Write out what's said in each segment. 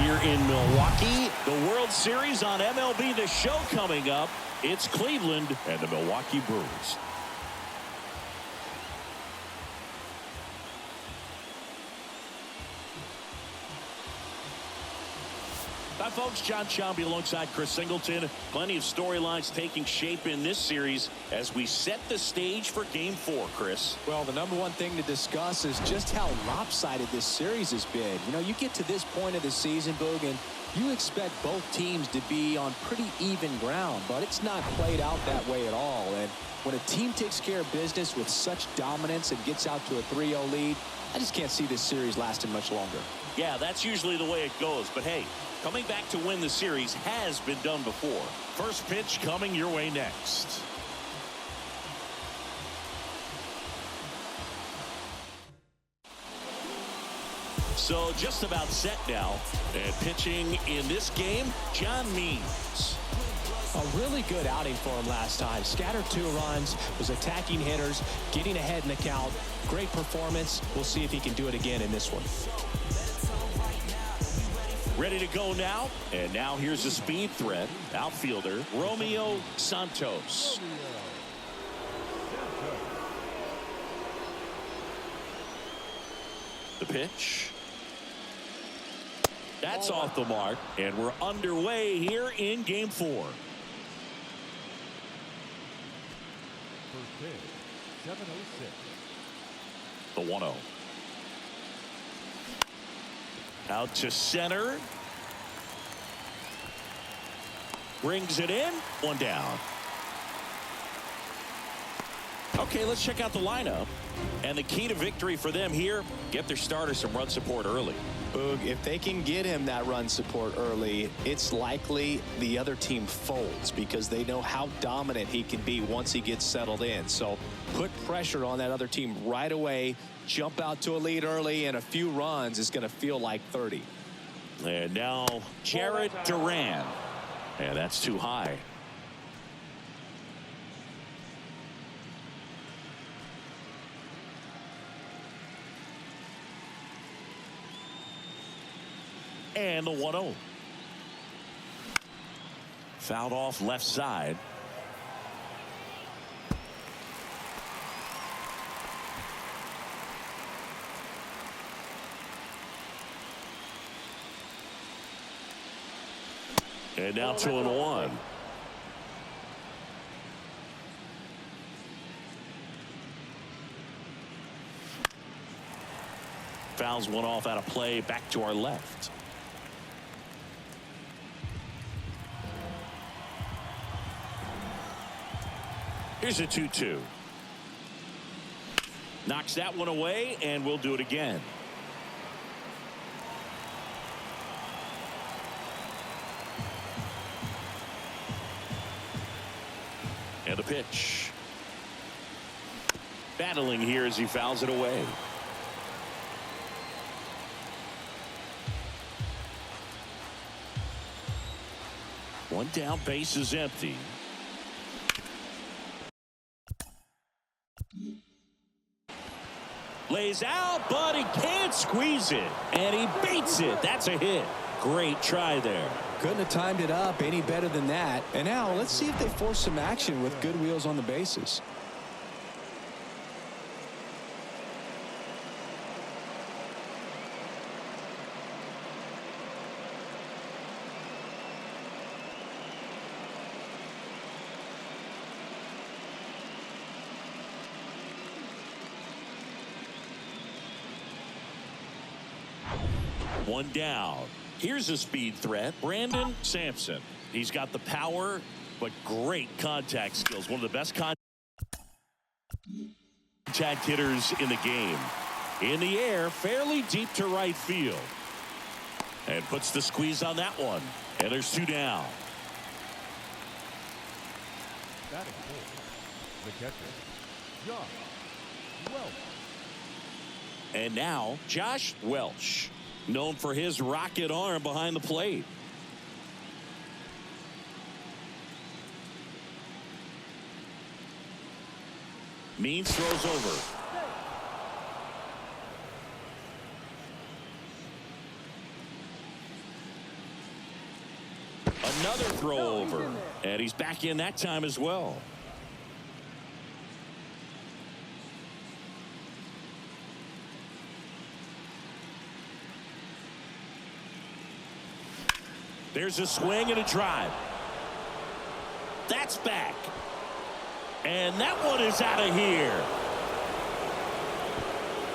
here in Milwaukee. The World Series on MLB The Show coming up. It's Cleveland and the Milwaukee Brewers. Hi, folks. John Sciambi alongside Chris Singleton. Plenty of storylines taking shape in this series as we set the stage for Game 4, Chris. Well, the number one thing to discuss is just how lopsided this series has been. You know, you get to this point of the season, Boog, and you expect both teams to be on pretty even ground, but it's not played out that way at all. And when a team takes care of business with such dominance and gets out to a 3-0 lead, I just can't see this series lasting much longer. Yeah, that's usually the way it goes. But, hey, coming back to win the series has been done before. First pitch coming your way next. So just about set now. And pitching in this game, John Means. A really good outing for him last time. Scattered 2 runs, was attacking hitters, getting ahead in the count. Great performance. We'll see if he can do it again in this one. Ready to go now. And now here's a speed threat. Outfielder Romeo Santos. The pitch. That's off the mark. And we're underway here in Game 4. First pitch, 7:06. The 1-0. Out to center. Brings it in. 1 down. Okay, let's check out the lineup. And the key to victory for them here, get their starter some run support early. Boog, if they can get him that run support early, it's likely the other team folds because they know how dominant he can be once he gets settled in. So put pressure on that other team right away. Jump out to a lead early, and a few runs is going to feel like 30. And now Jarrett Duran. And that's too high. And the 1-0. Fouled off left side. And now 2-1. Fouls one off out of play. Back to our left. Here's a 2-2. Knocks that one away, and we'll do it again. And the pitch. Battling here as he fouls it away. One down, base is empty. Lays out, but he can't squeeze it. And he beats it. That's a hit. Great try there. Couldn't have timed it up any better than that. And now let's see if they force some action with good wheels on the bases. One down. Here's a speed threat, Brandon Sampson. He's got the power, but great contact skills. One of the best contact hitters in the game. In the air, fairly deep to right field. And puts the squeeze on that one. And there's 2 down. Batting full. The catcher, Josh Welch. And now, Josh Welch, known for his rocket arm behind the plate. Means throws over. another throw over. And he's back in that time as well. There's a swing and a drive. That's back. And that one is out of here.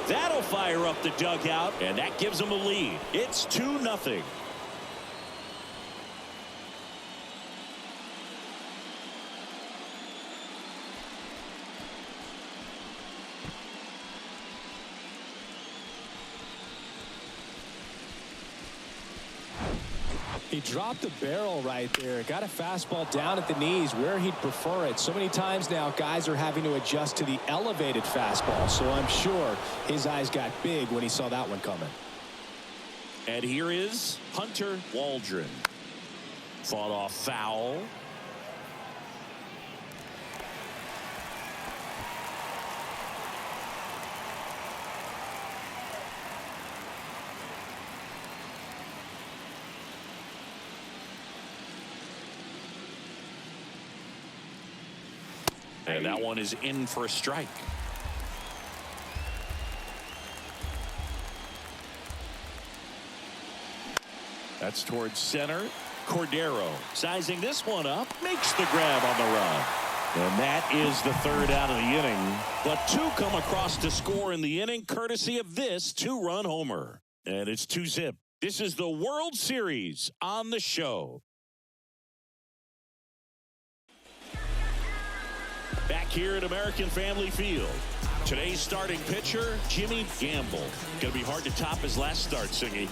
That'll fire up the dugout, and that gives them a lead. It's 2-0. He dropped the barrel right there. Got a fastball down at the knees where he'd prefer it. So many times now guys are having to adjust to the elevated fastball. So I'm sure his eyes got big when he saw that one coming. And here is Hunter Waldron. Fought off foul. And that one is in for a strike. That's towards center. Cordero sizing this one up, makes the grab on the run. And that is the third out of the inning. But two come across to score in the inning, courtesy of this two-run homer. And it's 2-0. This is the World Series on the show. Back here at American Family Field. Today's starting pitcher, Jimmy Gamble. Going to be hard to top his last start, Singy.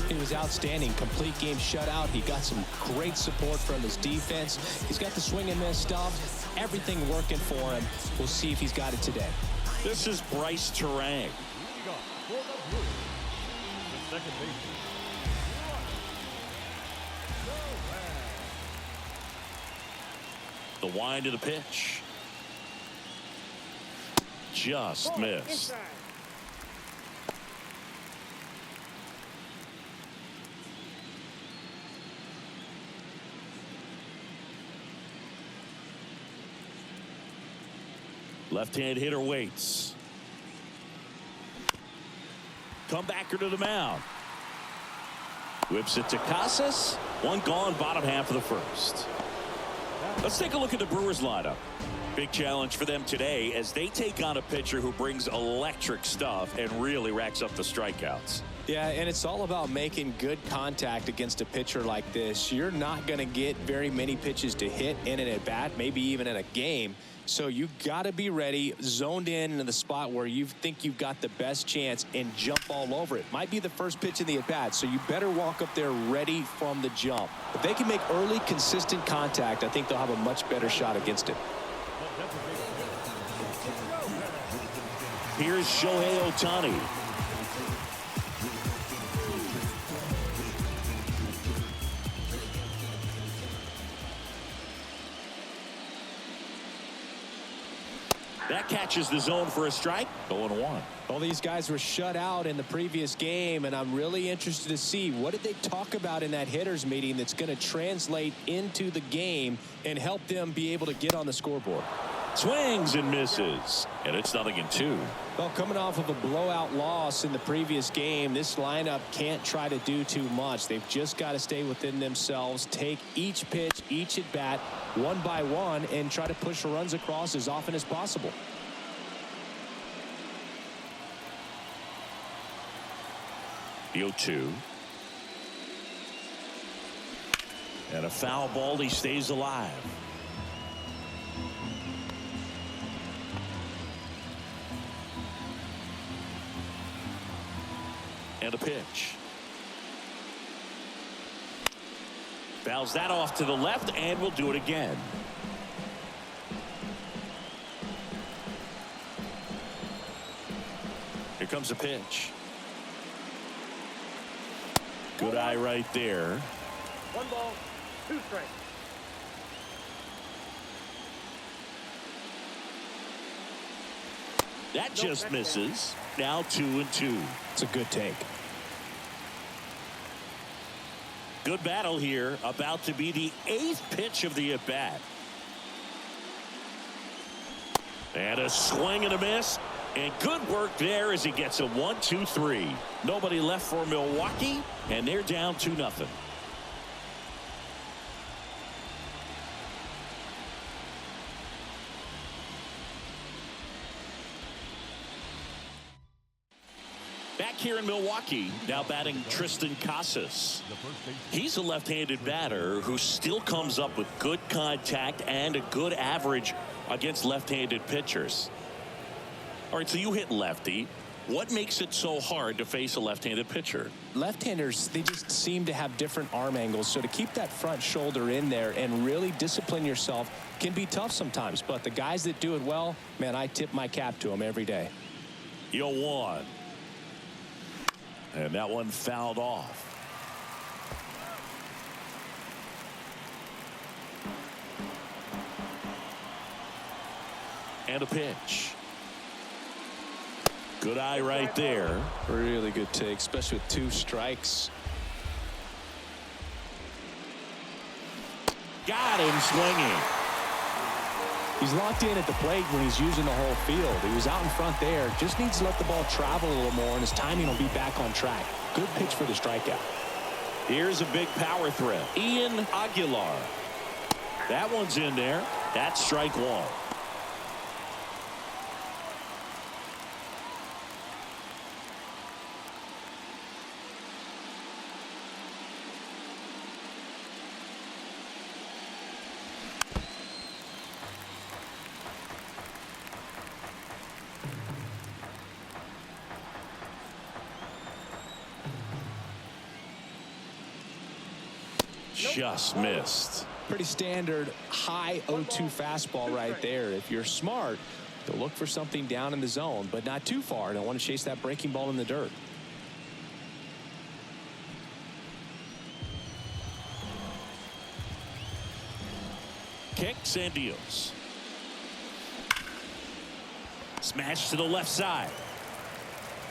He was outstanding. Complete game shutout. He got some great support from his defense. He's got the swing and miss stuff. Everything working for him. We'll see if he's got it today. This is Bryce Terang. The second baseman. The wind of the pitch. Just missed. Left-hand hitter waits. Comebacker to the mound. Whips it to Casas. One gone, bottom half of the first. Let's take a look at the Brewers lineup. Big challenge for them today as they take on a pitcher who brings electric stuff and really racks up the strikeouts. Yeah, and it's all about making good contact against a pitcher like this. You're not going to get very many pitches to hit in an at-bat, maybe even in a game. So you got to be ready, zoned in the spot where you think you've got the best chance and jump all over it. Might be the first pitch in the at-bat, so you better walk up there ready from the jump. If they can make early, consistent contact, I think they'll have a much better shot against it. Here's Shohei Ohtani. That catches the zone for a strike. 0-1. Well, these guys were shut out in the previous game, and I'm really interested to see what did they talk about in that hitters meeting that's going to translate into the game and help them be able to get on the scoreboard. Swings and misses, and it's 0-2. Well, coming off of a blowout loss in the previous game, this lineup can't try to do too much. They've just got to stay within themselves, take each pitch, each at bat, one by one, and try to push runs across as often as possible. The 0-2. And a foul ball. He stays alive. And a pitch. Fouls that off to the left, and we'll do it again. Here comes a pitch. Good eye right there. 1 ball, 2 strikes. That just misses. Now 2-2. It's a good take. Good battle here. About to be the 8th pitch of the at-bat. And a swing and a miss. And good work there as he gets a 1-2-3. Nobody left for Milwaukee, and they're down 2-0. Back here in Milwaukee, now batting Tristan Casas. He's a left-handed batter who still comes up with good contact and a good average against left-handed pitchers. All right, so you hit lefty. What makes it so hard to face a left-handed pitcher? Left-handers, they just seem to have different arm angles, so to keep that front shoulder in there and really discipline yourself can be tough sometimes. But the guys that do it well, man, I tip my cap to them every day. 0-1. And that one fouled off. And a pitch. Good eye right there. Really good take, especially with 2 strikes. Got him swinging. He's locked in at the plate when he's using the whole field. He was out in front there. Just needs to let the ball travel a little more, and his timing will be back on track. Good pitch for the strikeout. Here's a big power threat. Ian Aguilar. That one's in there. That's strike 1. Just missed. Pretty standard high 0-2 fastball right there. If you're smart, you'll look for something down in the zone, but not too far. Don't want to chase that breaking ball in the dirt. Kicks and deals. Smash to the left side.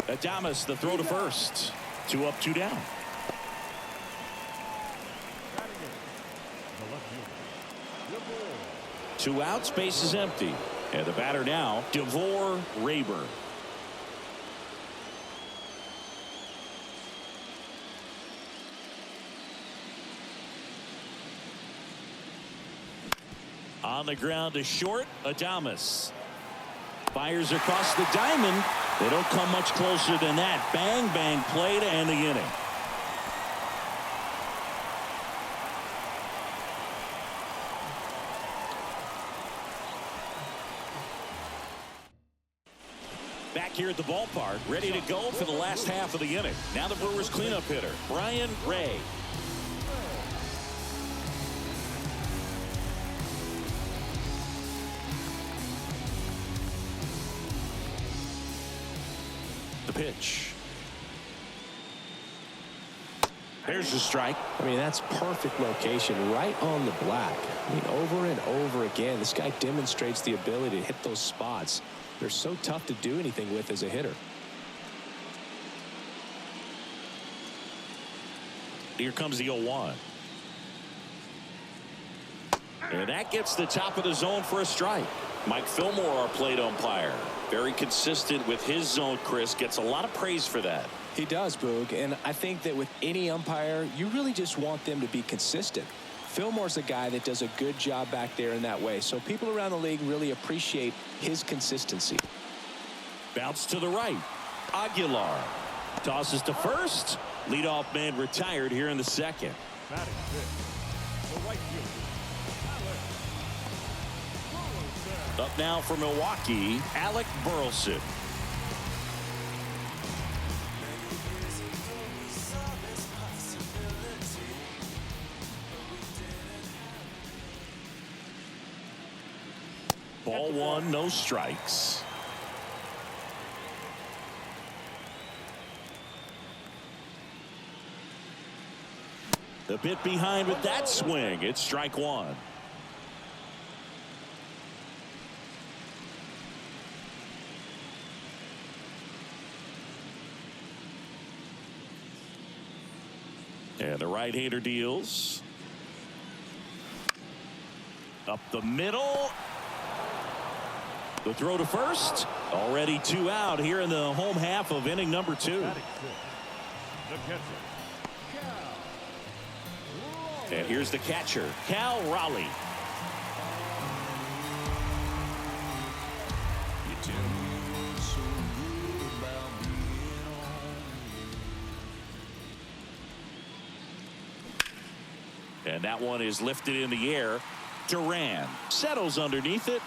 Adames, the throw to first. 2 up, 2 down. 2 outs, base is empty. And the batter now, DeVore Rayburn. On the ground to short, Adames. Fires across the diamond. They don't come much closer than that. Bang, bang play to end the inning. Back here at the ballpark, ready to go for the last half of the inning. Now the Brewers cleanup hitter, Brian Ray. The pitch. There's the strike. I mean, that's perfect location right on the black. I mean, over and over again, this guy demonstrates the ability to hit those spots. They're so tough to do anything with as a hitter. Here comes the 0-1. And that gets the top of the zone for a strike. Mike Fillmore, our plate umpire. Very consistent with his zone, Chris. Gets a lot of praise for that. He does, Boog. And I think that with any umpire, you really just want them to be consistent. Fillmore's a guy that does a good job back there in that way. So people around the league really appreciate his consistency. Bounce to the right. Aguilar tosses to first. Leadoff man retired here in the second. Batting fifth. The right fielder. Up now for Milwaukee, Alec Burleson. Ball 1, no strikes. A bit behind with that swing. It's strike 1. And the right-hander deals. Up the middle. The throw to first. Already 2 out here in the home half of inning number 2. The catcher, Cal. And here's the catcher, Cal Raleigh. And that one is lifted in the air. Duran settles underneath it.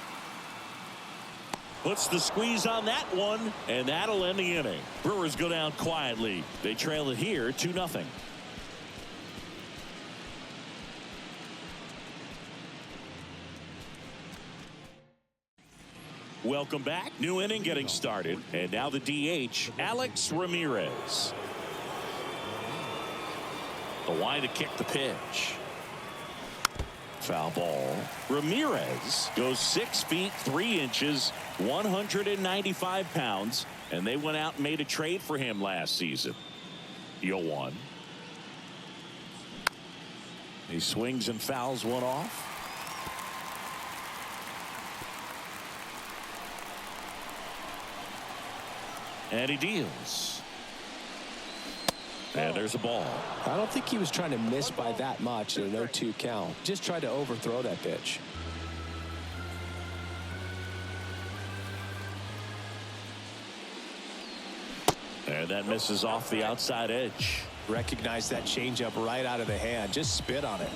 Puts the squeeze on that one, and that'll end the inning. Brewers go down quietly. They trail it here 2-0. Welcome back. New inning getting started. And now the DH, Alex Ramirez. The line to kick the pitch. Foul ball. Ramirez goes 6 feet 3 inches, 195 pounds, and they went out and made a trade for him last season. 0-1. He swings and fouls one off. And he deals. And there's a ball. I don't think he was trying to miss by that much at an 0-2 count. Just tried to overthrow that pitch. And that misses off the outside edge. Recognize that changeup right out of the hand. Just spit on it.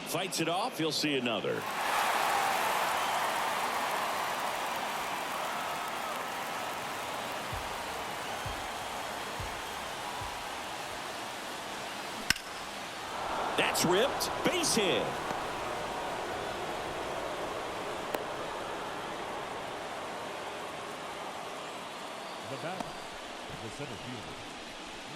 Fights it off. He'll see another. That's ripped. Base hit. The batter, the center fielder,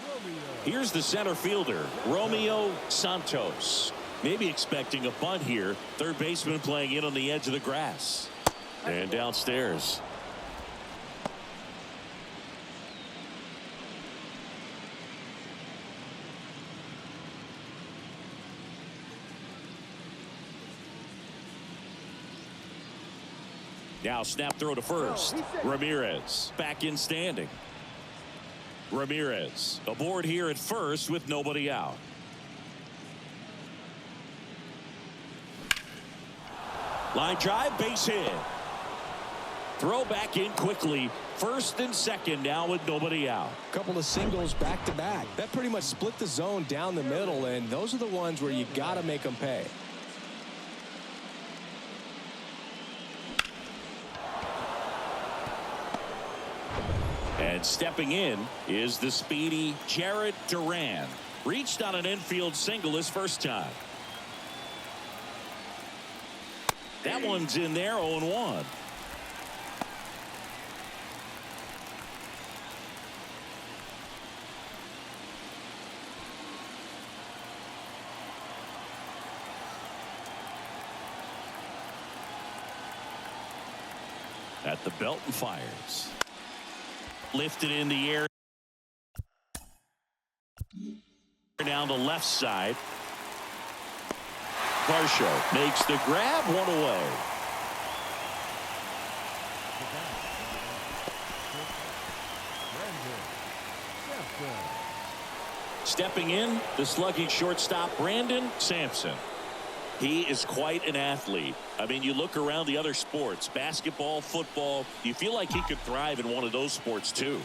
Romeo. Here's the center fielder, Romeo Santos. Maybe expecting a bunt here. Third baseman playing in on the edge of the grass. And downstairs. Now snap throw to first. Ramirez back in standing. Ramirez aboard here at first with nobody out. Line drive, base hit. Throw back in quickly. First and second now with nobody out. Couple of singles back to back. That pretty much split the zone down the middle, and those are the ones where you got to make them pay. And stepping in is the speedy Jarrett Duran. Reached on an infield single his first time. That one's in there, 0-1. At the belt and fires. Lifted in the air. Down the left side. Varsho makes the grab, one away. Stepping in, the slugging shortstop, Brandon Sampson. He is quite an athlete. I mean, you look around the other sports, basketball, football, you feel like he could thrive in one of those sports too.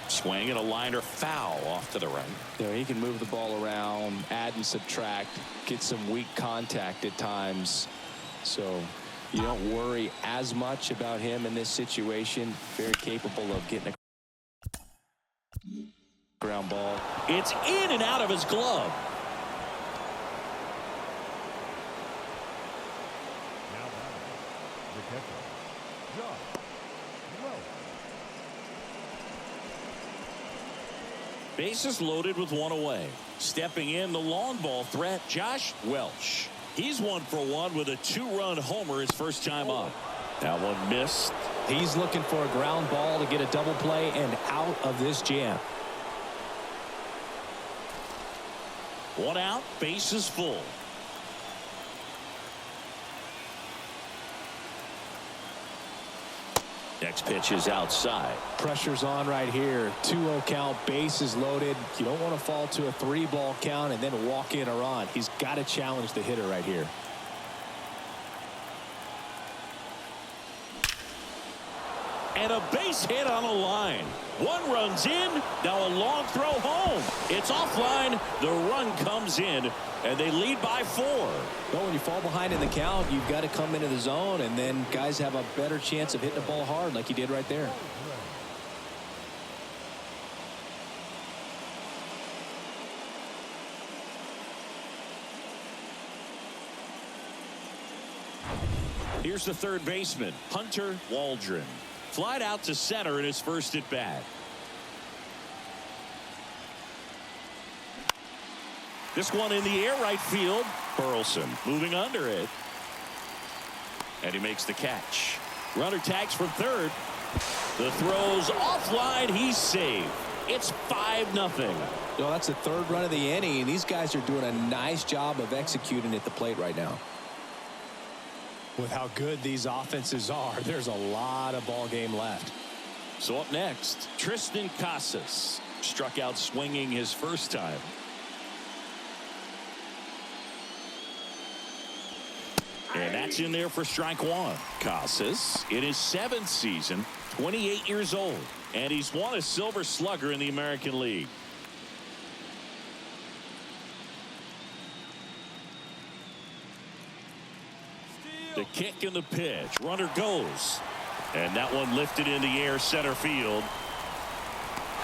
Swing and a liner foul off to the right. You know, he can move the ball around, add and subtract, get some weak contact at times. So you don't worry as much about him in this situation. Very capable of getting a ground ball. It's in and out of his glove. Now the catcher, Josh Welch. Bases loaded with one away. Stepping in, the long ball threat, Josh Welch. He's 1 for 1 with a 2-run homer his first time up. That one missed. He's looking for a ground ball to get a double play and out of this jam. One out, base is full. Next pitch is outside. Pressure's on right here. 2-0 count, base is loaded. You don't want to fall to a 3-ball count and then walk in or on. He's got to challenge the hitter right here. And a base hit on a line. One runs in. Now a long throw home. It's offline. The run comes in, and they lead by 4. Well, when you fall behind in the count, you've got to come into the zone, and then guys have a better chance of hitting the ball hard like he did right there. Here's the third baseman, Hunter Waldron. Flied out to center in his first at bat. This one in the air right field. Burleson moving under it. And he makes the catch. Runner tags from third. The throw's offline. He's saved. It's 5-0. Well, that's the third run of the inning. These guys are doing a nice job of executing at the plate right now. With how good these offenses are, there's a lot of ball game left. So up next, Tristan Casas struck out swinging his first time. And that's in there for strike one. Casas in his 7th season, 28 years old, and he's won a Silver Slugger in the American League. The kick and the pitch. Runner goes. And that one lifted in the air center field.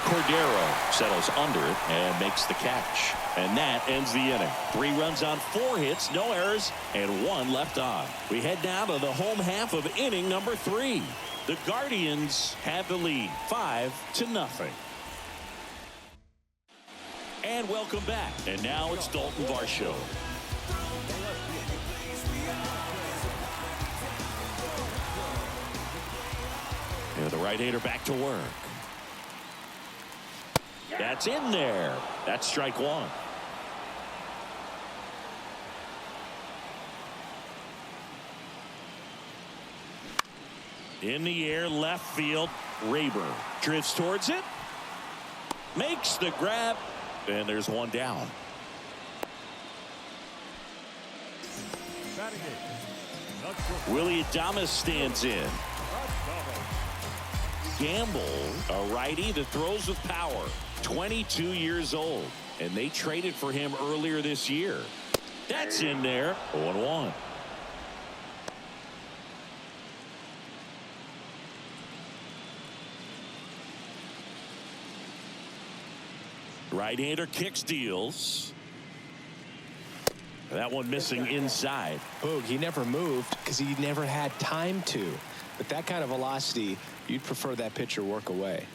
Cordero settles under it and makes the catch. And that ends the inning. 3 runs on 4 hits, no errors, and 1 left on. We head now to the home half of inning number 3. The Guardians have the lead 5-0. And welcome back. And now it's Dalton Varsho. And the right-hander back to work. That's in there. That's strike one. In the air, left field. Rayburn drifts towards it. Makes the grab. And there's one down. Willie Adames stands in. Gamble, a righty that throws with power, 22 years old, and they traded for him earlier this year. That's in there. 0-1. Right-hander kicks, deals. That one missing inside. Boog, he never moved because he never had time to. With that kind of velocity, you'd prefer that pitcher work away.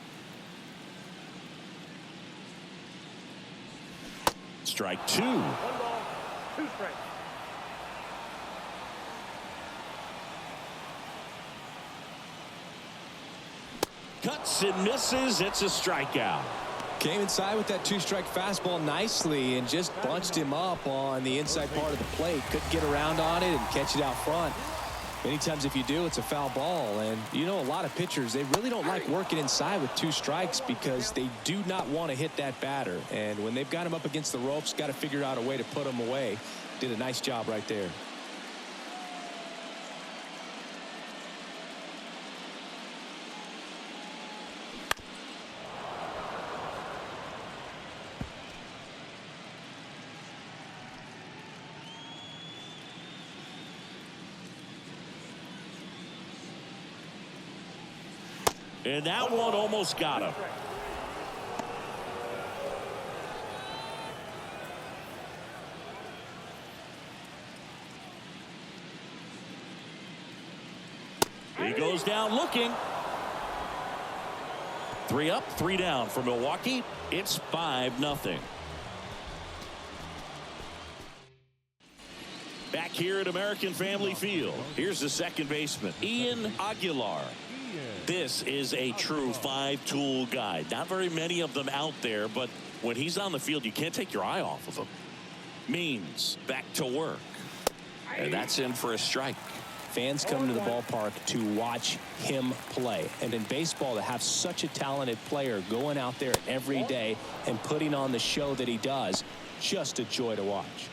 Strike 2. 1 ball, 2 strikes. Cuts and misses. It's a strikeout. Came inside with that 2-strike fastball nicely and just bunched him up on the inside part of the plate. Couldn't get around on it and catch it out front. Many times if you do, it's a foul ball. And you know, a lot of pitchers, they really don't like working inside with 2 strikes because they do not want to hit that batter. And when they've got him up against the ropes, got to figure out a way to put him away. Did a nice job right there. And that one almost got him. He goes down looking. 3 up, 3 down for Milwaukee. It's 5-0. Back here at American Family Field, here's the second baseman, Ian Aguilar. This is a true five-tool guy. Not very many of them out there, but when he's on the field, you can't take your eye off of him. Means back to work. And that's in for a strike. Fans come to the ballpark to watch him play. And in baseball, to have such a talented player going out there every day and putting on the show that he does, just a joy to watch.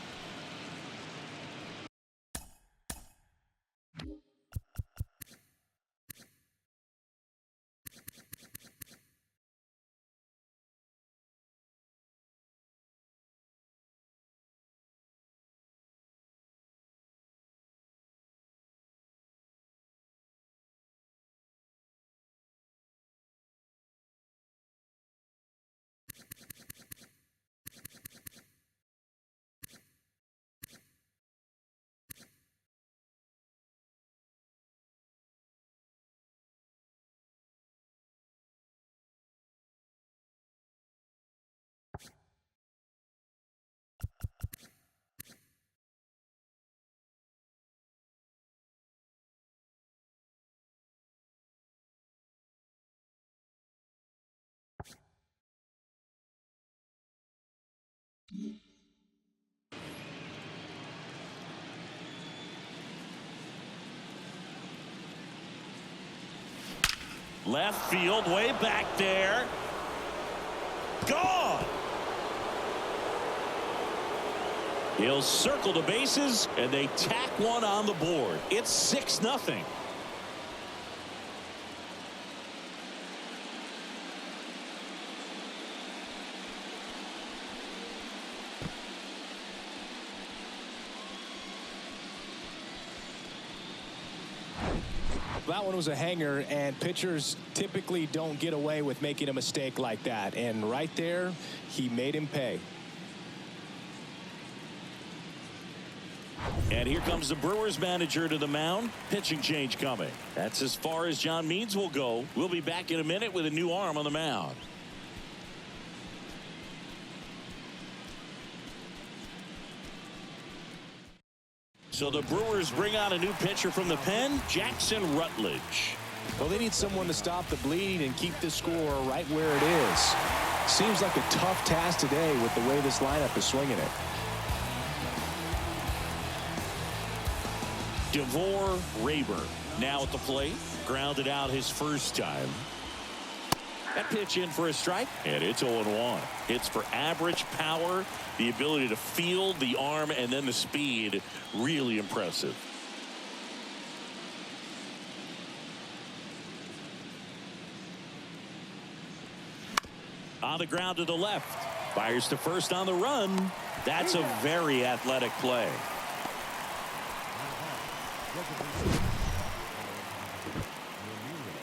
Left field, way back there. Gone. He'll circle the bases, and they tack one on the board. It's 6-0. That one was a hanger, and pitchers typically don't get away with making a mistake like that. And right there, he made him pay. And here comes the Brewers manager to the mound. Pitching change coming. That's as far as John Means will go. We'll be back in a minute with a new arm on the mound. So the Brewers bring on a new pitcher from the pen, Jackson Rutledge. Well, they need someone to stop the bleeding and keep the score right where it is. Seems like a tough task today with the way this lineup is swinging it. DeVore Raber now at the plate. Grounded out his first time. That pitch in for a strike, and it's 0-1. Hits for average power, the ability to field the arm, and then the speed. Really impressive. On the ground to the left. Fires to first on the run. That's a very athletic play.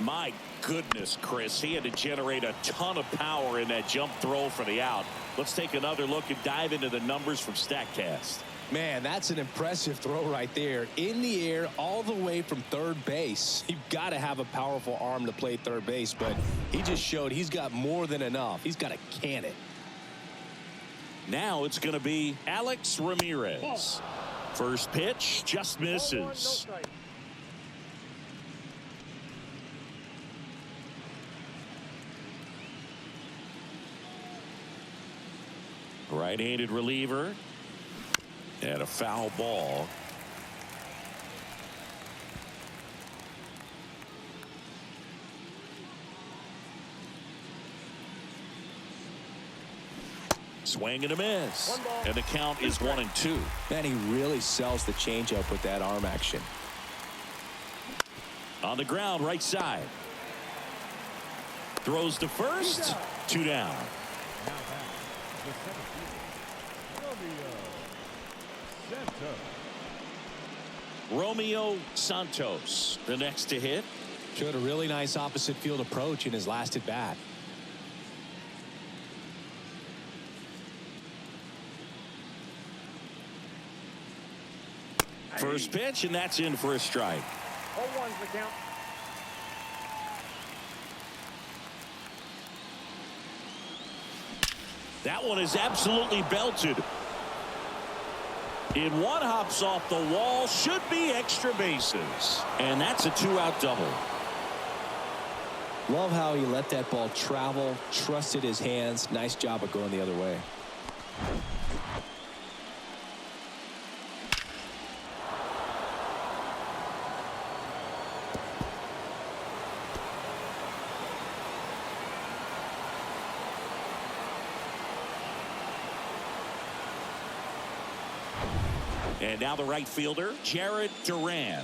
My goodness, Chris, he had to generate a ton of power in that jump throw for the out. Let's take another look and dive into the numbers from StatCast. Man, that's an impressive throw right there. In the air, all the way from third base. You've got to have a powerful arm to play third base, but he just showed he's got more than enough. He's got to can it. Now it's going to be Alex Ramirez. First pitch just misses. Right-handed reliever. And a foul ball. Swing and a miss. And the count is 1-2. Man, he really sells the changeup with that arm action. On the ground, right side. Throws to first. 2 down. Romeo Santos, the next to hit. Showed a really nice opposite field approach in his last at bat. First pitch, and that's in for a strike. 0-1's the count. That one is absolutely belted. In one, hops off the wall, should be extra bases. And that's a 2-out double. Love how he let that ball travel, trusted his hands. Nice job of going the other way. And now the right fielder, Jared Duran.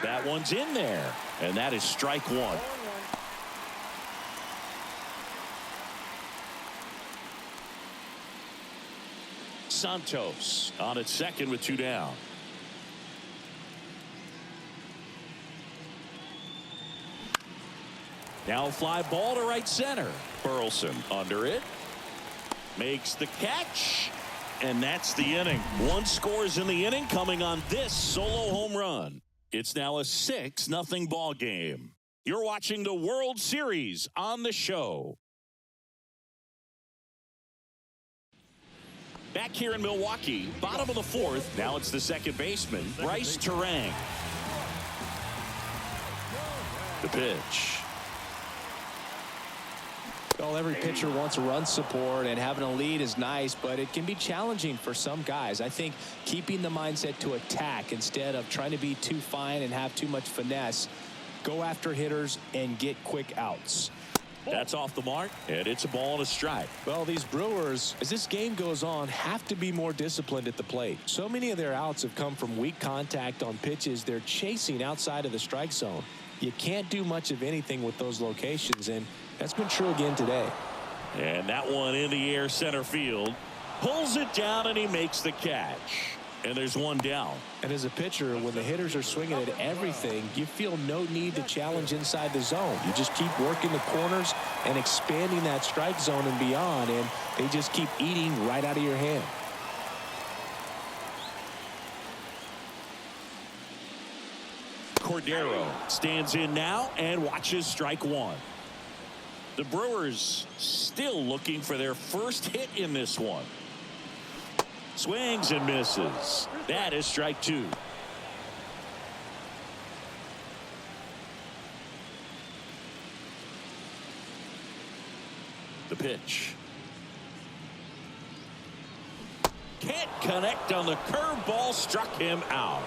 That one's in there, and that is strike one. Santos on at second with 2 down. Now fly ball to right center. Burleson under it. Makes the catch. And that's the inning. 1 scores in the inning coming on this solo home run. It's now a 6-0 ball game. You're watching the World Series on the show. Back here in Milwaukee, bottom of the 4th. Now it's the second baseman, Bryce Turang. The pitch. Well, every pitcher wants run support, and having a lead is nice, but it can be challenging for some guys. I think keeping the mindset to attack instead of trying to be too fine and have too much finesse, go after hitters and get quick outs. That's off the mark, and it's a ball and a strike. Well, these Brewers, as this game goes on, have to be more disciplined at the plate. So many of their outs have come from weak contact on pitches they're chasing outside of the strike zone. You can't do much of anything with those locations, and that's been true again today. And that one in the air center field. Pulls it down, and he makes the catch. And there's one down. And as a pitcher, when the hitters are swinging at everything, you feel no need to challenge inside the zone. You just keep working the corners and expanding that strike zone and beyond, and they just keep eating right out of your hand. Cordero stands in now and watches strike one. The Brewers still looking for their first hit in this one. Swings and misses. That is strike two. The pitch. Can't connect on the curveball, struck him out.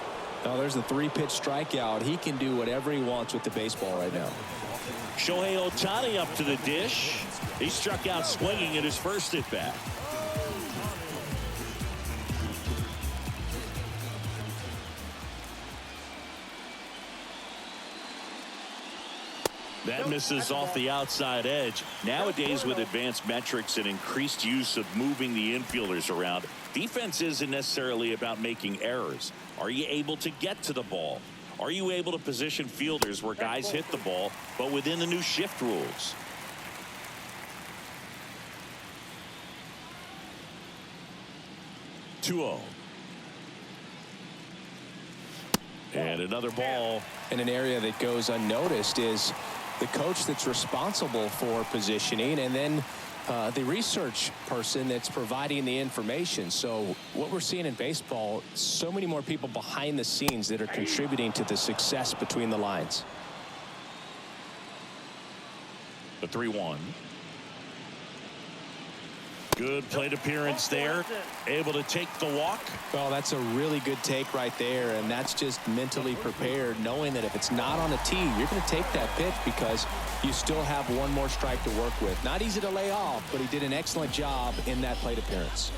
Oh, there's the 3-pitch strikeout. He can do whatever he wants with the baseball right now. Shohei Ohtani up to the dish. He struck out swinging at his first at bat. That misses off the outside edge. Nowadays, with advanced metrics and increased use of moving the infielders around, defense isn't necessarily about making errors. Are you able to get to the ball? Are you able to position fielders where guys hit the ball, but within the new shift rules? (2-0). And another ball. And an area that goes unnoticed is the coach that's responsible for positioning, and then the research person that's providing the information. So what we're seeing in baseball, so many more people behind the scenes that are contributing to the success between the lines. The 3-1. Good plate appearance there. Able to take the walk. Well, that's a really good take right there, and that's just mentally prepared, knowing that if it's not on the tee, you're going to take that pitch because you still have one more strike to work with. Not easy to lay off, but he did an excellent job in that plate appearance.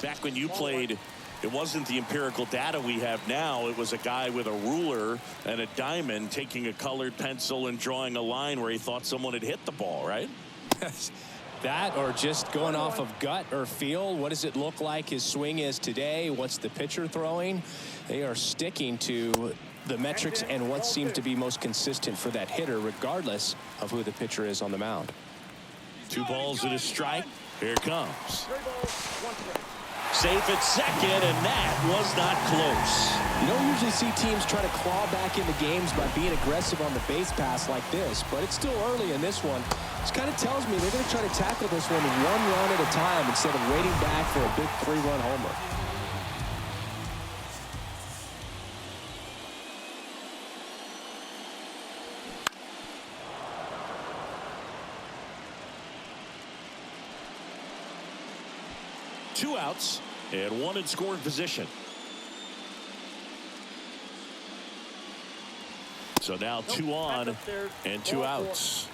Back when you played, it wasn't the empirical data we have now. It was a guy with a ruler and a diamond taking a colored pencil and drawing a line where he thought someone had hit the ball, right? That, or just going off of gut or feel. What does it look like his swing is today? What's the pitcher throwing? They are sticking to the metrics and what seems to be most consistent for that hitter, regardless of who the pitcher is on the mound. 2 balls and a strike. Here it comes. Safe at second, and that was not close. You don't usually see teams try to claw back into games by being aggressive on the base pass like this, but it's still early in this one. This kind of tells me they're going to try to tackle this one one run at a time instead of waiting back for a big 3-run homer. Two outs and one in scoring position. So now 2 on and 2 outs.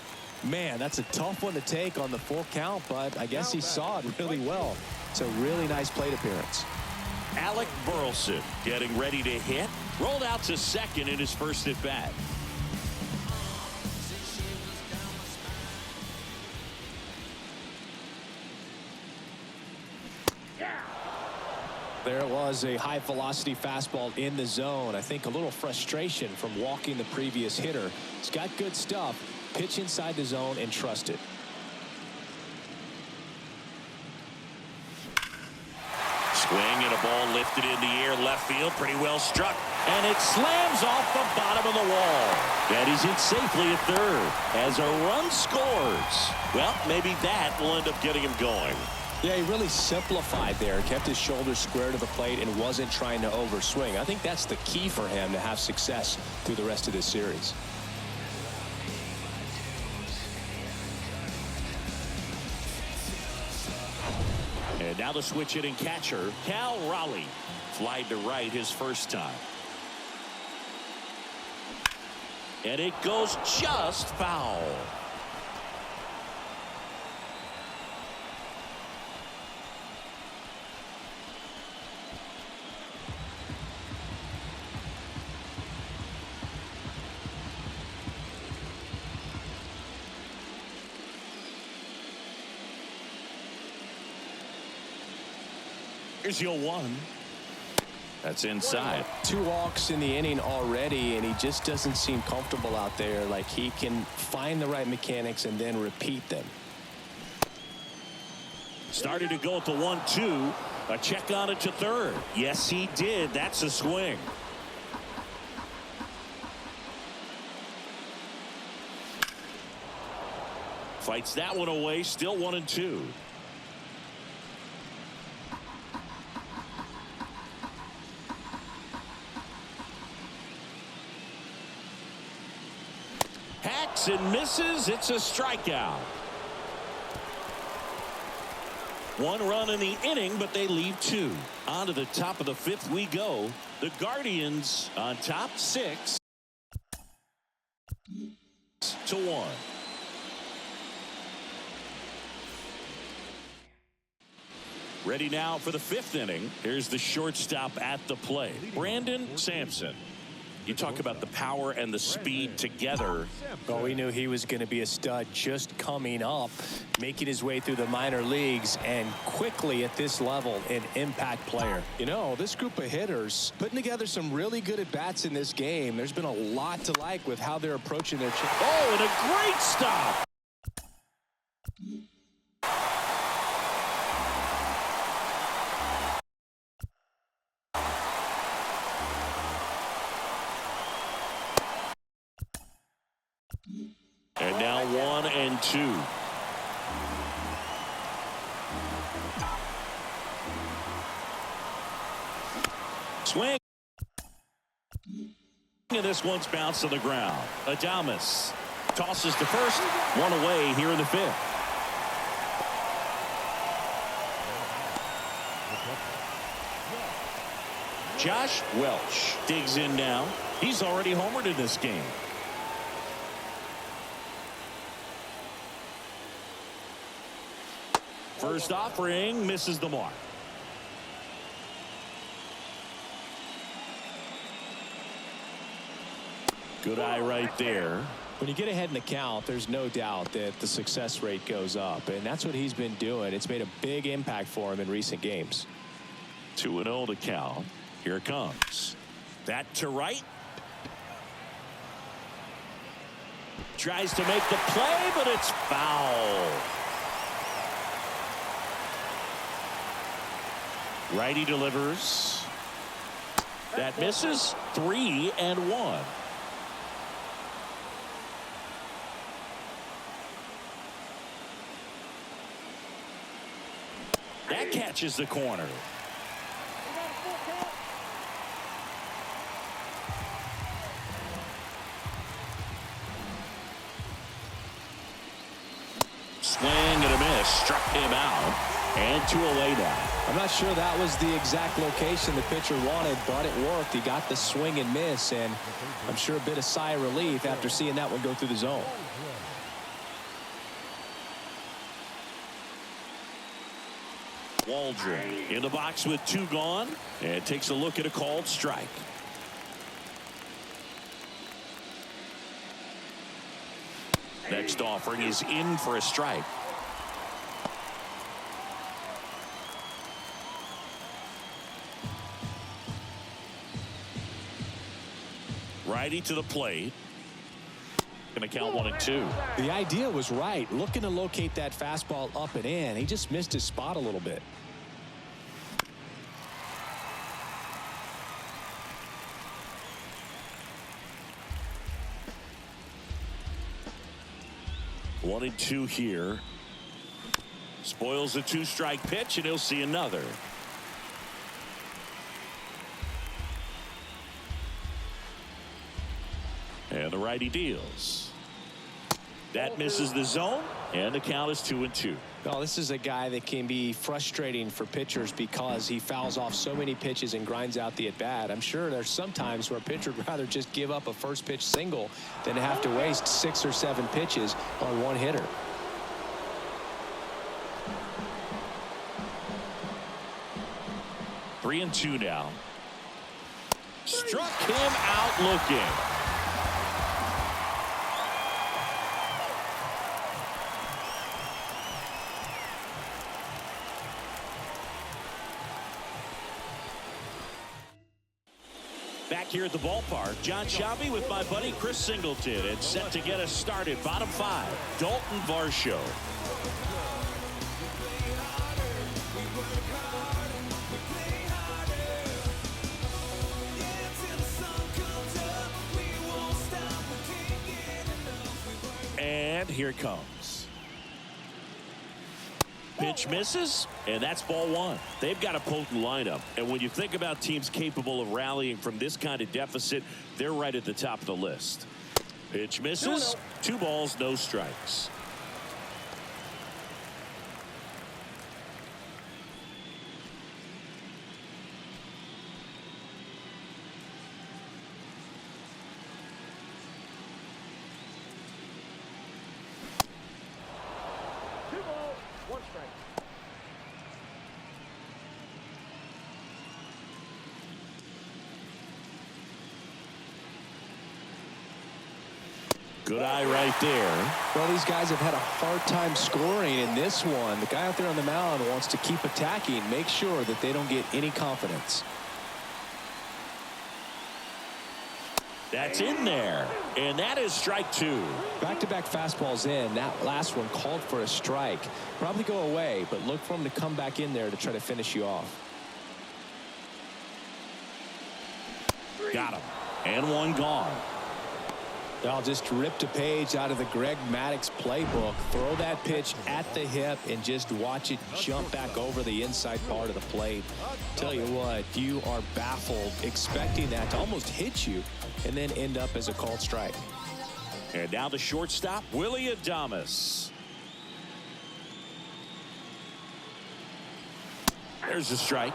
Man, that's a tough one to take on the full count, but I guess he saw it really well. It's a really nice plate appearance. Alec Burleson getting ready to hit. Rolled out to second in his first at bat. There it was, a high-velocity fastball in the zone. I think a little frustration from walking the previous hitter. He's got good stuff. Pitch inside the zone and trust it. Swing and a ball lifted in the air left field. Pretty well struck. And it slams off the bottom of the wall. And he's in safely at third as a run scores. Well, maybe that will end up getting him going. Yeah, he really simplified there, kept his shoulders square to the plate and wasn't trying to overswing. I think that's the key for him to have success through the rest of this series. And now the switch hitting catcher, Cal Raleigh. Flied to right his first time. And it goes just foul. Here's your 1. That's inside. 2 walks in the inning already, and he just doesn't seem comfortable out there. Like he can find the right mechanics and then repeat them. Started to go at the 1-2. A check on it to third. Yes, he did. That's a swing. Fights that one away. Still 1-2. Hacks and misses. It's a strikeout. 1 run in the inning, but they leave 2. On to the top of the 5th we go. The Guardians on top 6-1. Ready now for the 5th inning. Here's the shortstop at the plate, Brandon Sampson. You talk about the power and the speed together. Well, we knew he was going to be a stud just coming up, making his way through the minor leagues, and quickly at this level, an impact player. You know, this group of hitters putting together some really good at-bats in this game. There's been a lot to like with how they're approaching their chance. Oh, and a great stop. And now 1-2. Swing. And this one's bounced to the ground. Adames tosses to first. 1 away here in the 5th. Josh Welch digs in now. He's already homered in this game. First offering misses the mark. Good eye right there. When you get ahead in the count, there's no doubt that the success rate goes up, and that's what he's been doing. It's made a big impact for him in recent games. 2-0 to count. Here it comes. That to right. Tries to make the play, but it's foul. Righty delivers. That misses. 3-1. That catches the corner. Swing and a miss. Struck him out. And 2 away now. I'm not sure that was the exact location the pitcher wanted, but it worked. He got the swing and miss, and I'm sure a bit of sigh of relief after seeing that one go through the zone. Waldron in the box with 2 gone, and takes a look at a called strike. Next offering is in for a strike. Righty to the plate. Going to count 1 and 2. The idea was right. Looking to locate that fastball up and in. He just missed his spot a little bit. One and 2 here. Spoils the 2-strike pitch, and he'll see another. And the righty deals. That misses the zone, and the count is 2 and 2. Well, this is a guy that can be frustrating for pitchers because he fouls off so many pitches and grinds out the at-bat. I'm sure there's some times where a pitcher would rather just give up a first pitch single than to have to waste 6 or 7 pitches on one hitter. Three and 2 now. Struck him out looking. Back here at the ballpark, John Shabby with my buddy Chris Singleton, and set to get us started. Bottom 5, Dalton Varsho. And here it comes. Pitch misses, and that's ball 1. They've got a potent lineup, and when you think about teams capable of rallying from this kind of deficit, they're right at the top of the list. Pitch misses. 2 balls, no strikes. Good eye right there. Well, these guys have had a hard time scoring in this one. The guy out there on the mound wants to keep attacking, make sure that they don't get any confidence. That's in there, and that is strike 2. Back-to-back fastballs in. That last one called for a strike. Probably go away, but look for him to come back in there to try to finish you off. Got him, and 1 gone. I'll just rip a page out of the Greg Maddux playbook. Throw that pitch at the hip and just watch it jump back over the inside part of the plate. Tell you what, you are baffled expecting that to almost hit you and then end up as a called strike. And now the shortstop, Willie Adames. There's a strike.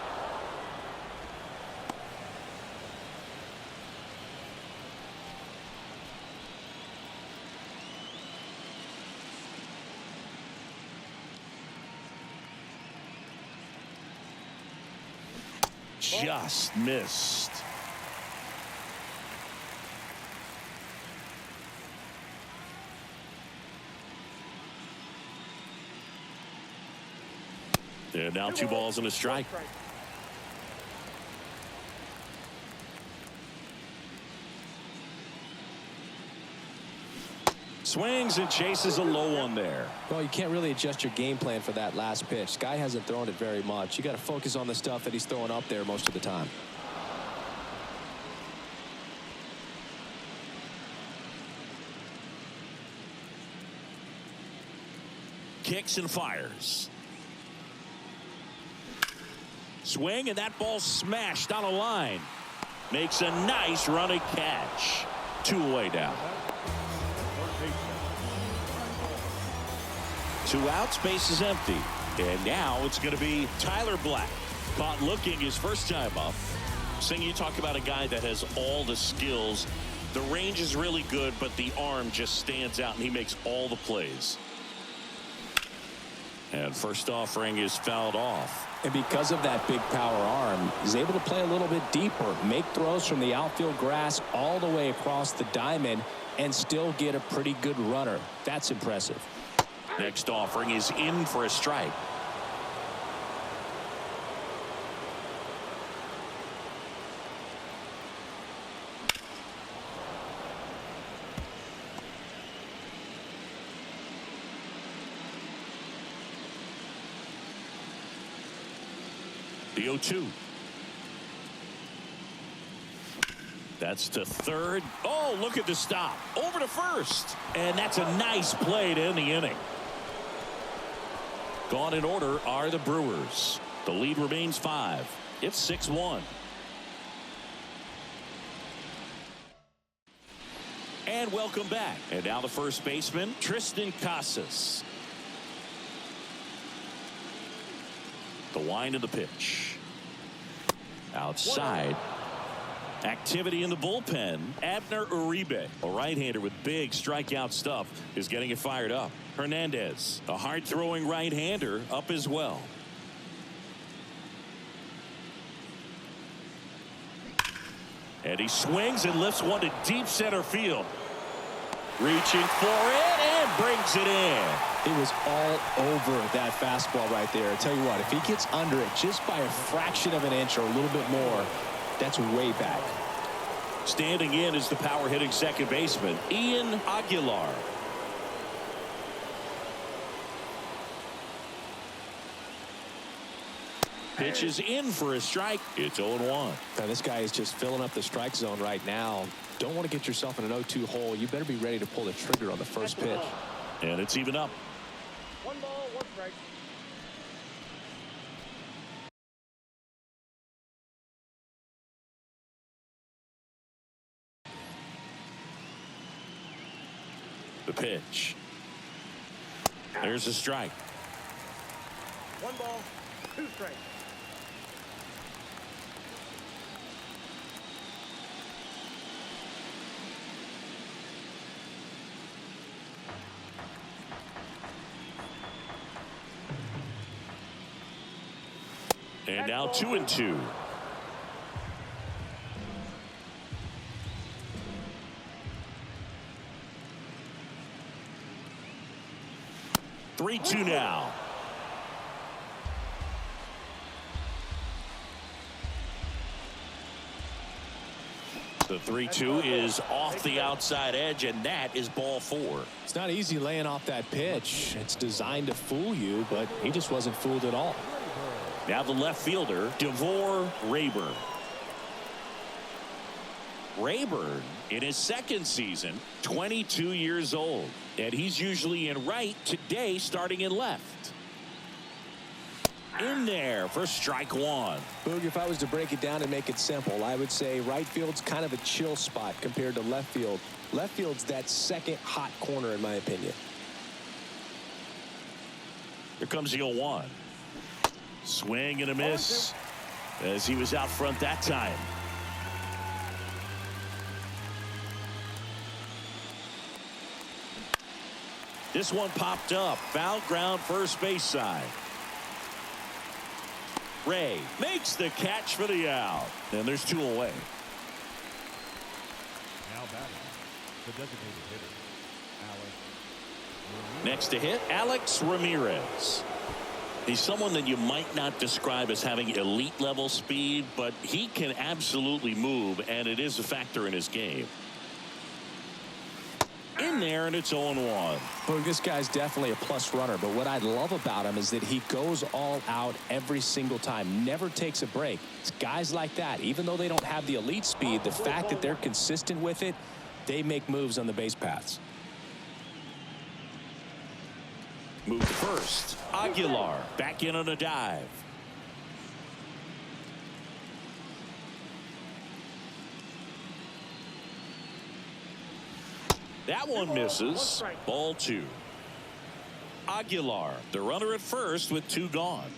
Just missed. And now 2 balls and a strike. Swings and chases a low one there. Well, you can't really adjust your game plan for that last pitch. Guy hasn't thrown it very much. You got to focus on the stuff that he's throwing up there most of the time. Kicks and fires. Swing, and that ball smashed on a line. Makes a nice running catch. 2 away now. 2 outs, base is empty. And now it's going to be Tyler Black. Caught looking his first time up. Sing, you talk about a guy that has all the skills. The range is really good, but the arm just stands out, and he makes all the plays. And first offering is fouled off. And because of that big power arm, he's able to play a little bit deeper, make throws from the outfield grass all the way across the diamond, and still get a pretty good runner. That's impressive. Next offering is in for a strike. The 0-2. That's to third. Oh, look at the stop. Over to first. And that's a nice play to end the inning. Gone in order are the Brewers. The lead remains 5. It's 6-1. And welcome back. And now the first baseman, Tristan Casas. The wind of the pitch. Outside. Activity in the bullpen. Abner Uribe, a right-hander with big strikeout stuff, is getting it fired up. Hernandez, a hard-throwing right-hander, up as well. And he swings and lifts one to deep center field. Reaching for it and brings it in. It was all over that fastball right there. I tell you what, if he gets under it just by a fraction of an inch or a little bit more, that's way back. Standing in is the power hitting second baseman, Ian Aguilar. Pitch is in for a strike. It's 0-1. Now, this guy is just filling up the strike zone right now. Don't want to get yourself in an 0-2 hole. You better be ready to pull the trigger on the first pitch. And it's even up. 1 ball, 1 strike. The pitch. There's a strike. 1 ball, 2 strikes. And now 2-2. Three-two now. The 3-2 is off the outside edge, and that is ball 4. It's not easy laying off that pitch. It's designed to fool you, but he just wasn't fooled at all. Now the left fielder, DeVore Rayburn. Rayburn, in his second season, 22 years old. And he's usually in right, today starting in left. In there for strike 1. Boog, if I was to break it down and make it simple, I would say right field's kind of a chill spot compared to left field. Left field's that second hot corner, in my opinion. Here comes the 0-1. Swing and a miss as he was out front that time. This one popped up. Foul ground first base side. Ray makes the catch for the out. And there's 2 away. Now batting, the designated hitter, Alex. Next to hit, Alex Ramirez. He's someone that you might not describe as having elite level speed, but he can absolutely move, and it is a factor in his game. In there, and it's 0-1. Well, this guy's definitely a plus runner, but what I love about him is that he goes all out every single time, never takes a break. It's guys like that, even though they don't have the elite speed, the fact that they're consistent with it, they make moves on the base paths. Move to first. Aguilar back in on a dive. That one misses. Ball 2. Aguilar, the runner at first with 2 gone.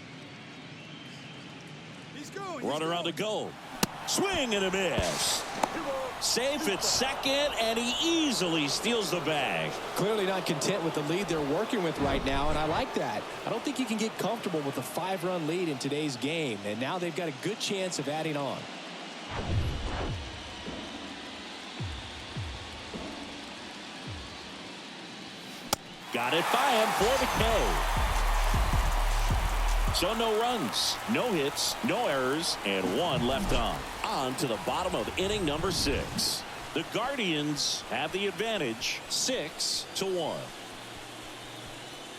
Runner on to go. Swing and a miss. Safe at second, and he easily steals the bag. Clearly not content with the lead they're working with right now, and I like that. I don't think you can get comfortable with a 5-run lead in today's game, and now they've got a good chance of adding on. Got it by him for the K. So no runs, no hits, no errors, and 1 left on. On to the bottom of inning number 6. The Guardians have the advantage 6-1.